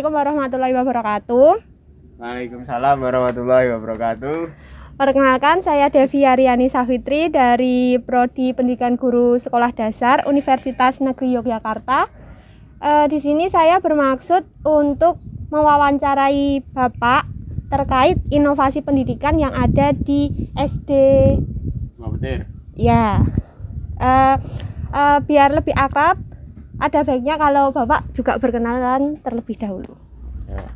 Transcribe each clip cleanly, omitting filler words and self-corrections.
Assalamualaikum warahmatullahi wabarakatuh. Waalaikumsalam warahmatullahi wabarakatuh. Perkenalkan, saya Devi Aryani Safitri dari Prodi Pendidikan Guru Sekolah Dasar Universitas Negeri Yogyakarta. Di sini saya bermaksud untuk mewawancarai Bapak terkait inovasi pendidikan yang ada di SD. Betul. Ya, biar lebih akrab, ada baiknya kalau Bapak juga berkenalan terlebih dahulu. Ya.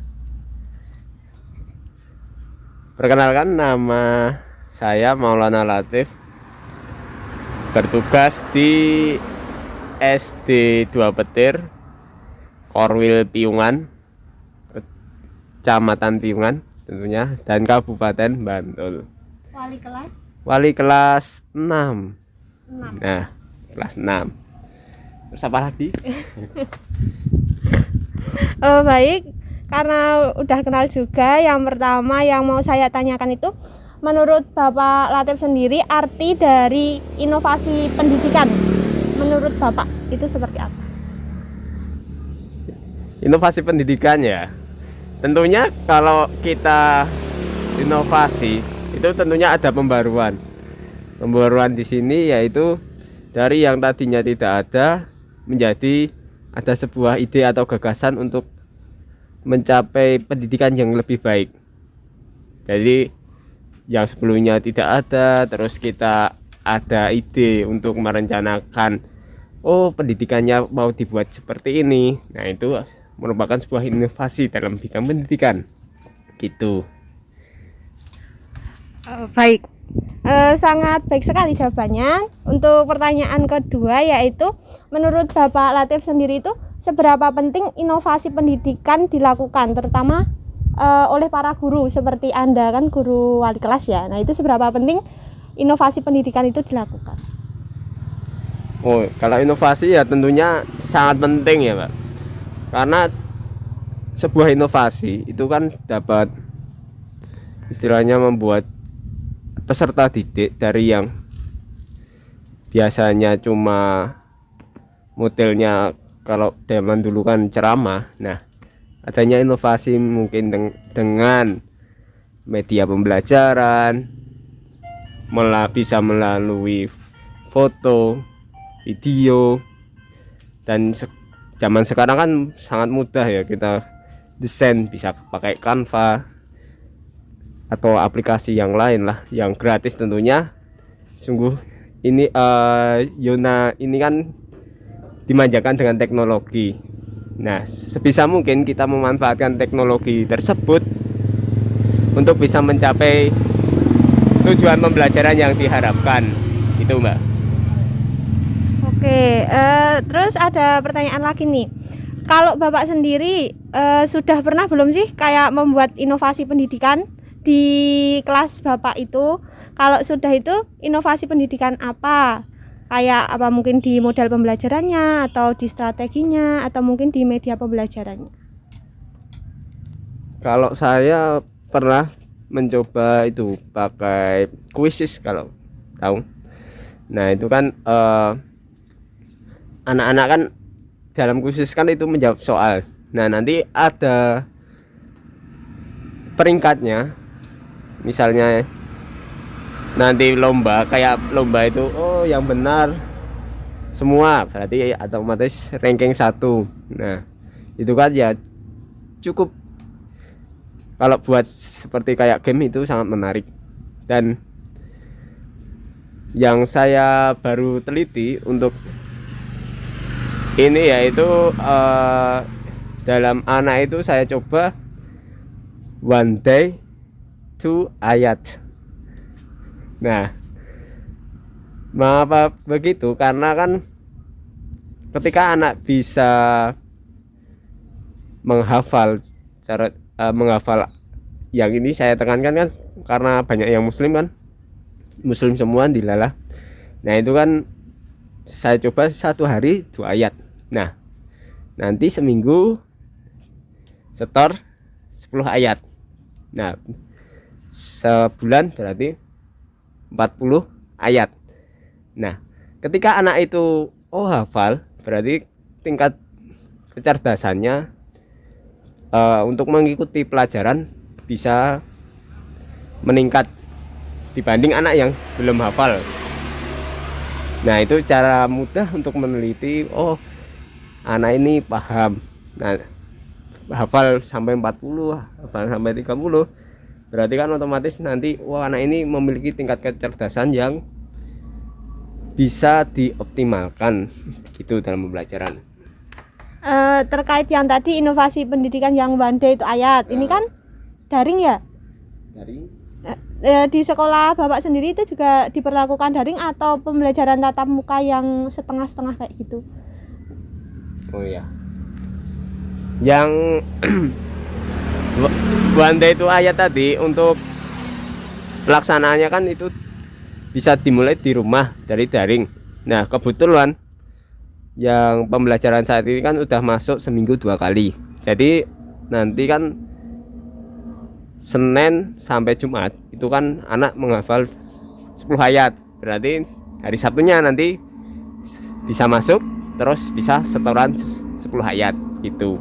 Perkenalkan, nama saya Maulana Latif, bertugas di SD 2 Petir, Korwil Piungan, Kecamatan Piungan tentunya, dan Kabupaten Bantul. Wali kelas 6. Nah, kelas 6. Terus apa lagi? Baik, karena udah kenal juga, yang pertama yang mau saya tanyakan itu, menurut Bapak Latif sendiri arti dari inovasi pendidikan menurut Bapak itu seperti apa? Inovasi pendidikan ya, tentunya kalau kita inovasi itu tentunya ada pembaruan di sini, yaitu dari yang tadinya tidak ada menjadi ada sebuah ide atau gagasan untuk mencapai pendidikan yang lebih baik. Jadi yang sebelumnya tidak ada, terus kita ada ide untuk merencanakan, oh pendidikannya mau dibuat seperti ini. Nah, itu merupakan sebuah inovasi dalam bidang pendidikan gitu. Baik, sangat baik sekali jawabannya. Untuk pertanyaan kedua, yaitu menurut Bapak Latif sendiri itu seberapa penting inovasi pendidikan dilakukan, terutama oleh para guru seperti Anda kan guru wali kelas ya. Nah, itu seberapa penting inovasi pendidikan itu dilakukan? Oh, kalau inovasi ya tentunya sangat penting ya, Pak. Karena sebuah inovasi itu kan dapat istilahnya membuat peserta didik dari yang biasanya cuma modelnya kalau zaman dulu kan ceramah. Nah, adanya inovasi mungkin dengan media pembelajaran, bisa melalui foto, video, dan zaman sekarang kan sangat mudah ya, kita desain bisa pakai Canva atau aplikasi yang lain lah, yang gratis tentunya. Sungguh ini Yona ini kan dimanjakan dengan teknologi. Nah, sebisa mungkin kita memanfaatkan teknologi tersebut untuk bisa mencapai tujuan pembelajaran yang diharapkan. Itu, Mbak. Oke, terus ada pertanyaan lagi nih. Kalau Bapak sendiri sudah pernah belum sih kayak membuat inovasi pendidikan di kelas Bapak itu? Kalau sudah, itu inovasi pendidikan apa? Kayak apa, mungkin di model pembelajarannya, atau di strateginya, atau mungkin di media pembelajarannya? Kalau saya pernah mencoba itu pakai Quizzes, kalau tahu. Nah, itu kan anak-anak kan dalam Quizzes kan itu menjawab soal. Nah, nanti ada peringkatnya. Misalnya nanti lomba, kayak lomba itu, oh yang benar semua berarti otomatis ranking 1. Nah, itu kan ya cukup, kalau buat seperti kayak game itu sangat menarik. Dan yang saya baru teliti untuk ini yaitu dalam anak itu saya coba one day two ayat. Nah, mengapa begitu? Karena kan ketika anak bisa menghafal menghafal, yang ini saya tekankan kan karena banyak yang muslim kan, muslim semua dilalah. Nah, itu kan saya coba 1 hari 2 ayat. Nah, nanti seminggu setor 10 ayat. Nah, sebulan berarti 40 ayat. Nah, ketika anak itu hafal, berarti tingkat kecerdasannya untuk mengikuti pelajaran bisa meningkat dibanding anak yang belum hafal. Nah, itu cara mudah untuk meneliti, oh anak ini paham. Nah, hafal sampai 40, hafal sampai 30. Berarti kan otomatis nanti anak ini memiliki tingkat kecerdasan yang bisa dioptimalkan gitu dalam pembelajaran. Terkait yang tadi inovasi pendidikan yang Bande itu ayat, ini kan daring ya? Daring. Di sekolah Bapak sendiri itu juga diperlakukan daring atau pembelajaran tatap muka yang setengah-setengah kayak gitu? Oh iya. Yang Bu Anda itu ayat tadi untuk pelaksanaannya kan itu bisa dimulai di rumah dari daring. Nah, kebetulan yang pembelajaran saat ini kan udah masuk seminggu 2 kali. Jadi nanti kan Senin sampai Jumat itu kan anak menghafal 10 ayat. Berarti hari Sabtunya nanti bisa masuk terus bisa setoran 10 ayat itu.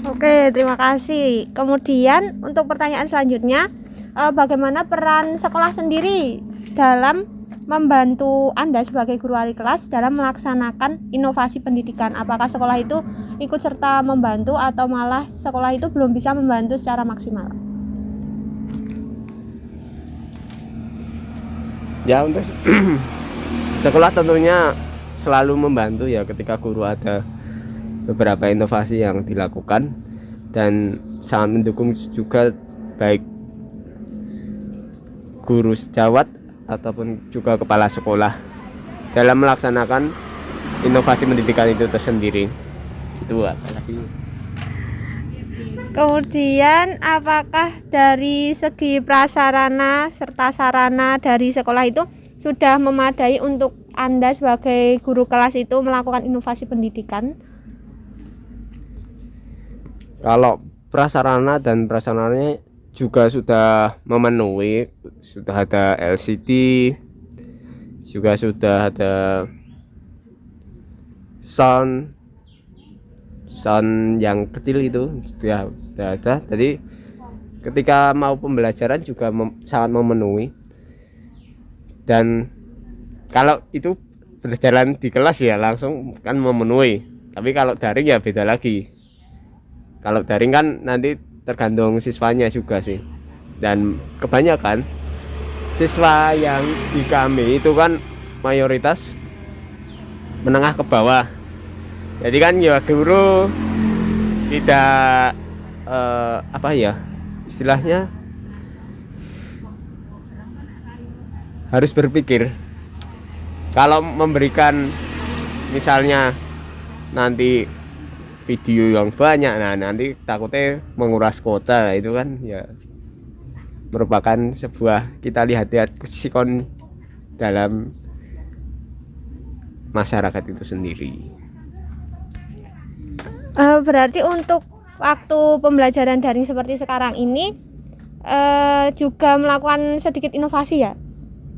Oke, terima kasih. Kemudian untuk pertanyaan selanjutnya, bagaimana peran sekolah sendiri dalam membantu Anda sebagai guru wali kelas dalam melaksanakan inovasi pendidikan? Apakah sekolah itu ikut serta membantu atau malah sekolah itu belum bisa membantu secara maksimal? Ya, untuk sekolah tentunya selalu membantu ya ketika guru ada beberapa inovasi yang dilakukan, dan sangat mendukung juga baik guru sejawat ataupun juga kepala sekolah dalam melaksanakan inovasi pendidikan itu tersendiri. Itu apalagi. Kemudian apakah dari segi prasarana serta sarana dari sekolah itu sudah memadai untuk Anda sebagai guru kelas itu melakukan inovasi pendidikan? Kalau prasarana dan prasarananya juga sudah memenuhi, sudah ada LCD, juga sudah ada sound yang kecil itu sudah ada. Jadi ketika mau pembelajaran juga sangat memenuhi. Dan kalau itu berjalan di kelas ya langsung kan memenuhi. Tapi kalau daring ya beda lagi. Kalau daring kan nanti tergantung siswanya juga sih. Dan kebanyakan siswa yang di kami itu kan mayoritas menengah ke bawah. Jadi kan ya guru tidak apa ya istilahnya, harus berpikir kalau memberikan misalnya nanti video yang banyak, nah nanti takutnya menguras kuota. Itu kan ya merupakan sebuah, kita lihat sikon dalam masyarakat itu sendiri. Berarti untuk waktu pembelajaran daring seperti sekarang ini juga melakukan sedikit inovasi ya?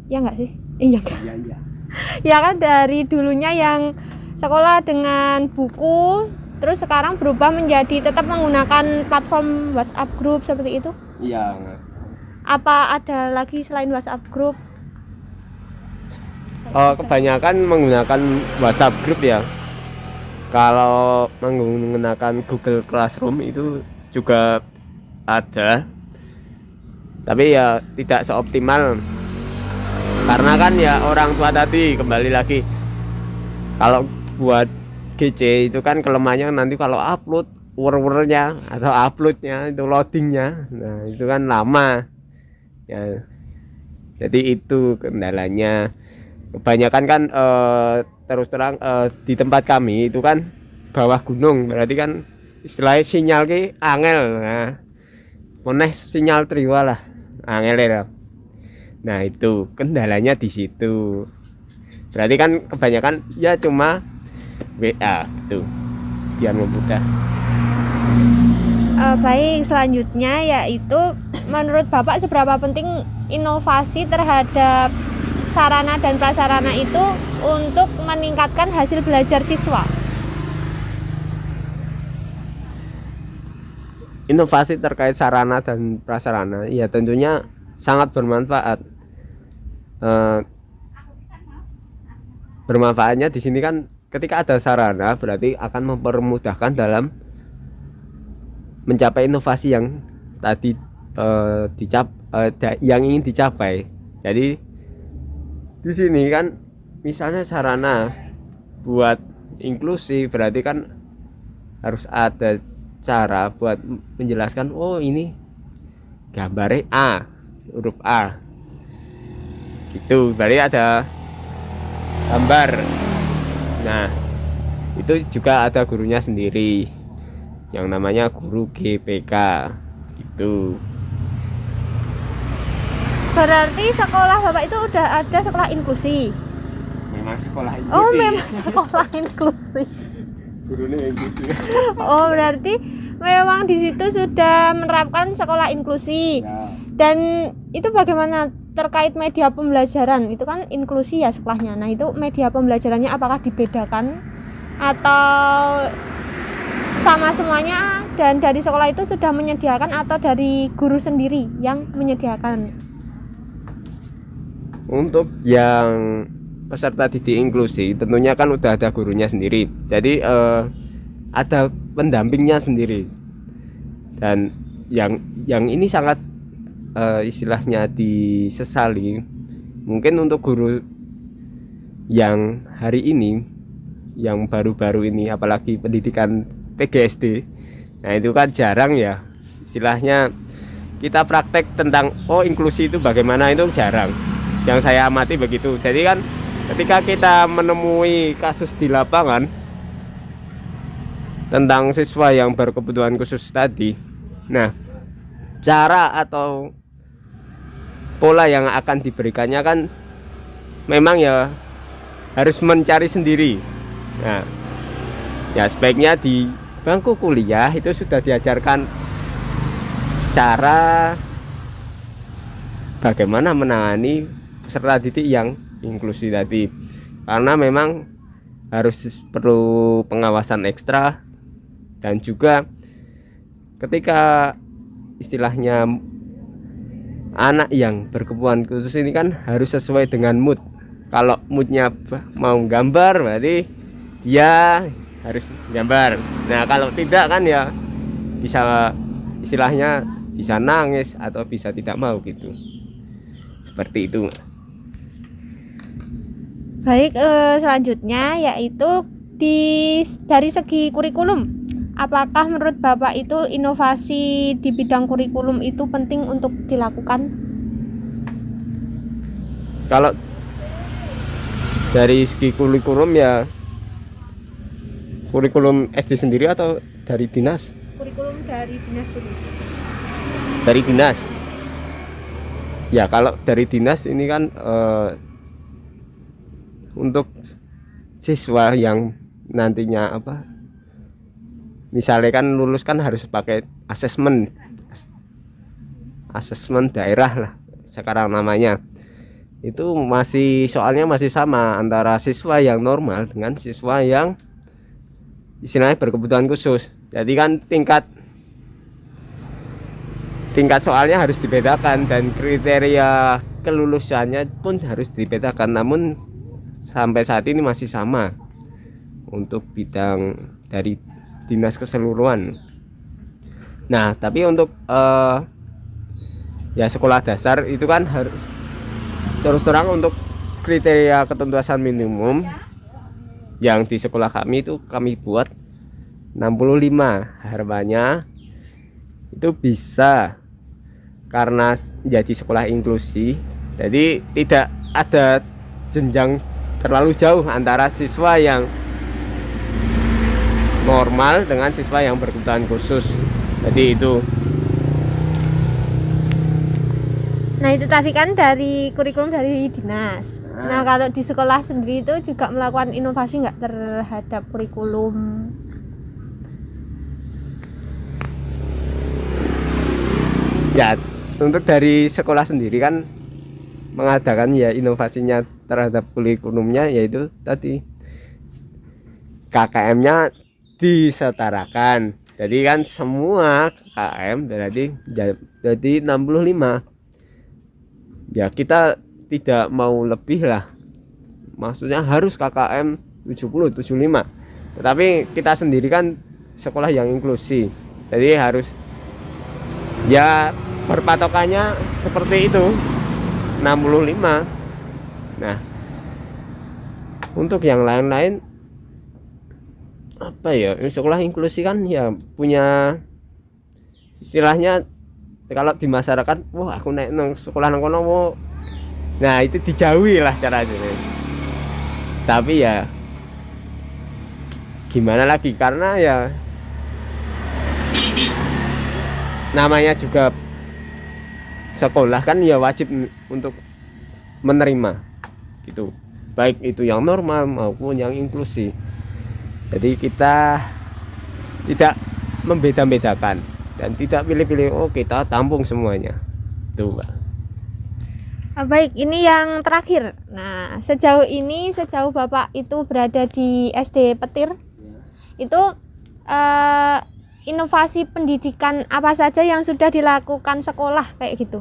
Ya enggak sih? Iya enggak? Iya. Ya kan dari dulunya yang sekolah dengan buku, terus sekarang berubah menjadi tetap menggunakan platform WhatsApp group seperti itu? Iya. Apa ada lagi selain WhatsApp group? Kebanyakan menggunakan WhatsApp group ya. Kalau menggunakan Google Classroom itu juga ada, tapi ya tidak seoptimal. Karena kan ya orang tua tadi, kembali lagi, kalau buat GC itu kan kelemahannya nanti kalau upload word-wordnya atau uploadnya itu loadingnya, nah itu kan lama ya. Jadi itu kendalanya. Kebanyakan kan terus terang di tempat kami itu kan bawah gunung, berarti kan istilahnya sinyal ki angel. Nah meneh sinyal triwa lah angel ya. Nah itu kendalanya di situ. Berarti kan kebanyakan ya cuma WA gitu biar mudah. Baik, selanjutnya yaitu menurut Bapak seberapa penting inovasi terhadap sarana dan prasarana itu untuk meningkatkan hasil belajar siswa? inovasi terkait sarana dan prasarana ya tentunya sangat bermanfaat. Bermanfaatnya di sini kan ketika ada sarana berarti akan mempermudahkan dalam mencapai inovasi yang tadi yang ingin dicapai. Jadi di sini kan misalnya sarana buat inklusi berarti kan harus ada cara buat menjelaskan, oh ini gambarnya A, huruf A gitu, berarti ada gambar. Nah itu juga ada gurunya sendiri yang namanya guru GPK gitu. Berarti sekolah Bapak itu udah ada sekolah inklusi. Memang sekolah inklusi. Oh, memang sekolah inklusi. Gurunya inklusi. Oh, berarti memang di situ sudah menerapkan sekolah inklusi. Ya. Dan itu bagaimana terkait media pembelajaran? Itu kan inklusi ya sekolahnya. Nah, itu media pembelajarannya apakah dibedakan atau sama semuanya, dan dari sekolah itu sudah menyediakan atau dari guru sendiri yang menyediakan? Untuk yang peserta didik inklusi tentunya kan udah ada gurunya sendiri, jadi ada pendampingnya sendiri. Dan yang ini sangat istilahnya disesali mungkin untuk guru yang hari ini, yang baru-baru ini, apalagi pendidikan PGSD. Nah itu kan jarang ya istilahnya kita praktek tentang inklusi itu bagaimana, itu jarang yang saya amati begitu. Jadi kan ketika kita menemui kasus di lapangan tentang siswa yang berkebutuhan khusus tadi, nah cara atau pola yang akan diberikannya kan memang ya harus mencari sendiri. Nah ya sebaiknya di bangku kuliah itu sudah diajarkan cara bagaimana menangani peserta didik yang inklusi tadi, karena memang harus perlu pengawasan ekstra. Dan juga ketika istilahnya anak yang berkebutuhan khusus ini kan harus sesuai dengan mood. Kalau moodnya mau gambar berarti dia harus gambar. Nah kalau tidak kan ya bisa istilahnya bisa nangis atau bisa tidak mau gitu, seperti itu. Baik, selanjutnya yaitu dari segi kurikulum, apakah menurut Bapak itu inovasi di bidang kurikulum itu penting untuk dilakukan? Kalau dari segi kurikulum ya kurikulum SD sendiri atau dari dinas? Kurikulum dari dinas dulu. Dari dinas. Ya kalau dari dinas ini kan untuk siswa yang nantinya misalnya kan lulus kan harus pakai asesmen daerah lah sekarang namanya. Itu soalnya masih sama antara siswa yang normal dengan siswa yang istilahnya berkebutuhan khusus. Jadi kan tingkat soalnya harus dibedakan dan kriteria kelulusannya pun harus dibedakan. Namun sampai saat ini masih sama untuk bidang dari dinas keseluruhan. Nah tapi untuk ya sekolah dasar itu kan harus terus terang untuk kriteria ketuntasan minimum yang di sekolah kami itu kami buat 65. Harapannya itu bisa, karena jadi sekolah inklusi jadi tidak ada jenjang terlalu jauh antara siswa yang normal dengan siswa yang berkebutuhan khusus. Jadi itu. Nah itu tadi kan dari kurikulum dari dinas. Nah kalau di sekolah sendiri itu juga melakukan inovasi nggak terhadap kurikulum? Ya untuk dari sekolah sendiri kan mengadakan ya inovasinya terhadap kurikulumnya, yaitu tadi KKM-nya disetarakan. Jadi kan semua KKM jadi 65. Ya kita tidak mau lebih lah. Maksudnya harus KKM 70 75. Tetapi kita sendiri kan sekolah yang inklusi. Jadi harus ya perpatokannya seperti itu 65. Nah, untuk yang lain-lain apa ya, sekolah inklusi kan ya punya istilahnya kalau di masyarakat, wah aku naik nang sekolah nang kono, nah itu dijauhi lah cara ini. Tapi ya gimana lagi, karena ya namanya juga sekolah kan ya wajib untuk menerima gitu, baik itu yang normal maupun yang inklusi. Jadi kita tidak membeda-bedakan dan tidak pilih-pilih, oh kita tampung semuanya tuh Pak. Baik, ini yang terakhir. Nah, sejauh Bapak itu berada di SD Petir, itu inovasi pendidikan apa saja yang sudah dilakukan sekolah kayak gitu?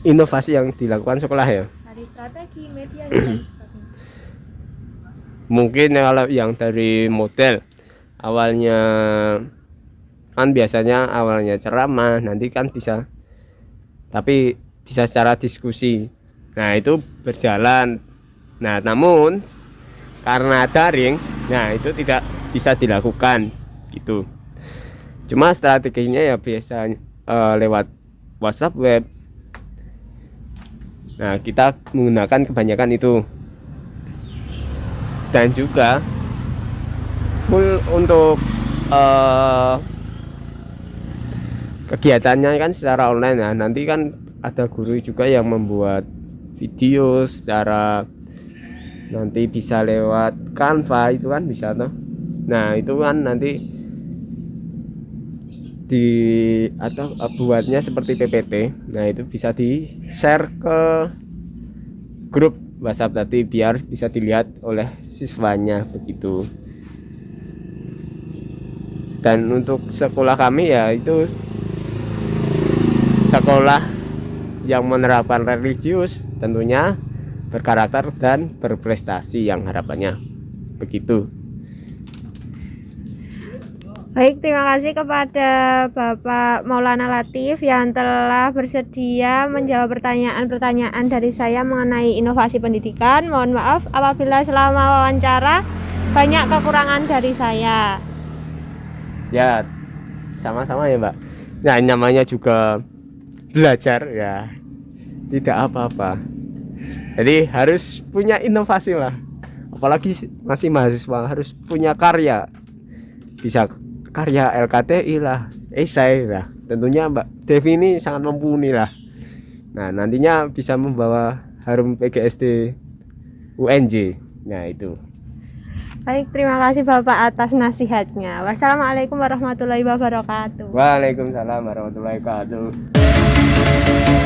Inovasi yang dilakukan sekolah ya, Dari strategi, media, dan sebagainya. mungkin kalau yang dari model awalnya kan biasanya awalnya ceramah, nanti kan bisa secara diskusi. Nah itu berjalan. Nah namun karena daring, nah itu tidak bisa dilakukan gitu. Cuma strateginya ya biasanya lewat WhatsApp web. Nah kita menggunakan kebanyakan itu. Dan juga full untuk kegiatannya kan secara online ya. Nanti kan ada guru juga yang membuat video secara, nanti bisa lewat Canva itu kan bisa tuh. Nah itu kan nanti atau buatnya seperti PPT. Nah itu bisa di share ke grup WhatsApp tadi biar bisa dilihat oleh siswanya begitu. Dan untuk sekolah kami ya itu sekolah yang menerapkan religius, tentunya berkarakter dan berprestasi yang harapannya begitu. Baik, terima kasih kepada Bapak Maulana Latif yang telah bersedia menjawab pertanyaan-pertanyaan dari saya mengenai inovasi pendidikan. Mohon maaf apabila selama wawancara banyak kekurangan dari saya. Ya, sama-sama ya Mbak. Nah namanya juga belajar ya, tidak apa-apa. Jadi harus punya inovasi lah. Apalagi masih mahasiswa harus punya karya. Bisa karya LKTI lah, esai lah. Tentunya Mbak Devi ini sangat mumpuni lah. Nah nantinya bisa membawa harum PGSD UNJ. Nah itu. Baik, terima kasih Bapak atas nasihatnya. Wassalamualaikum warahmatullahi wabarakatuh. Waalaikumsalam warahmatullahi wabarakatuh.